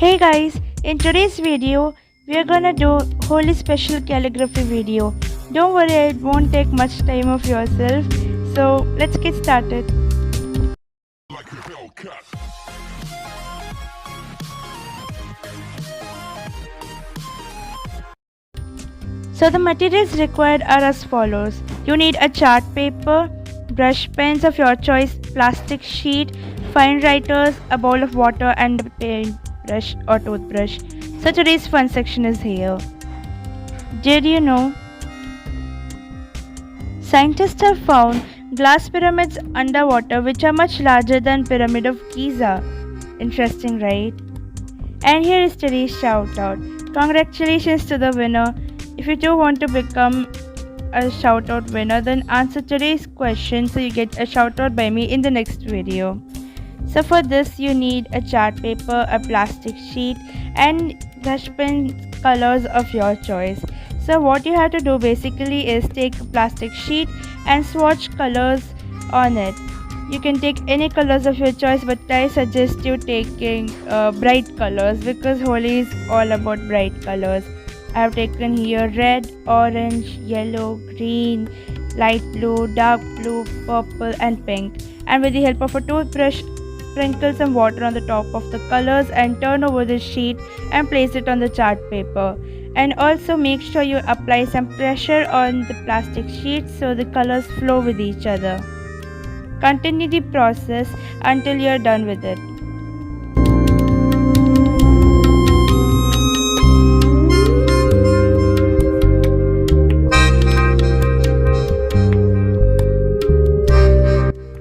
Hey guys, in today's video, we are gonna do Holi special calligraphy video. Don't worry, it won't take much time of yourself. So let's get started. So the materials required are as follows. You need a chart paper, brush pens of your choice, plastic sheet, fine writers, a bowl of water and a paintbrush or toothbrush. So today's fun section is here. Did you know? Scientists have found glass pyramids underwater which are much larger than Pyramid of Giza. Interesting, right? And here is today's shout out. Congratulations to the winner. If you do want to become a shout out winner, then answer today's question so you get a shout out by me in the next video. So for this you need a chart paper, a plastic sheet and brush pen colors of your choice. So what you have to do basically is take a plastic sheet and swatch colors on it. You can take any colors of your choice, but I suggest you taking bright colors because Holi is all about bright colors. I have taken here red, orange, yellow, green, light blue, dark blue, purple and pink. And with the help of a toothbrush, sprinkle some water on the top of the colors and turn over the sheet and place it on the chart paper. And also make sure you apply some pressure on the plastic sheet so the colors flow with each other. Continue the process until you are done with it.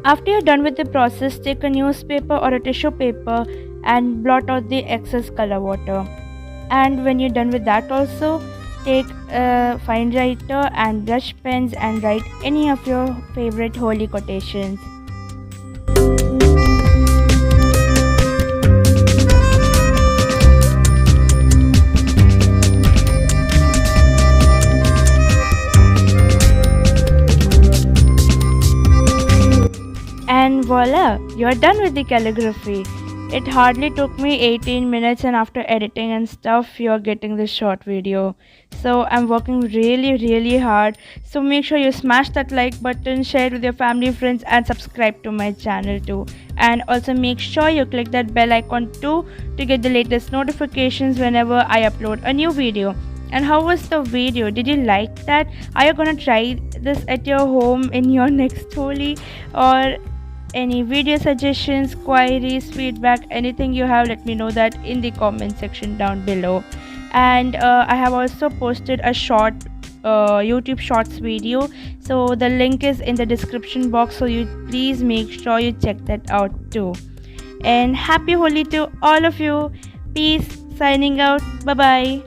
After you're done with the process, take a newspaper or a tissue paper and blot out the excess color water. And when you're done with that also, take a fine writer and brush pens and write any of your favorite Holi quotations. And voila, you're done with the calligraphy. It hardly took me 18 minutes, and after editing and stuff, you're getting this short video. So I'm working really hard. So make sure you smash that like button, share it with your family, friends and subscribe to my channel too. And also make sure you click that bell icon too to get the latest notifications whenever I upload a new video. And how was the video? Did you like that? Are you gonna try this at your home in your next Holi? Or any video suggestions, queries, feedback, anything you have, let me know that in the comment section down below. And I have also posted a short YouTube shorts video, so the link is in the description box, so you please make sure you check that out too. And happy Holi to all of you. Peace. Signing out. Bye bye.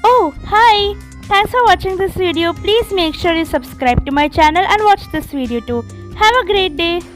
Oh, hi! Thanks for watching this video. Please make sure you subscribe to my channel and watch this video too. Have a great day.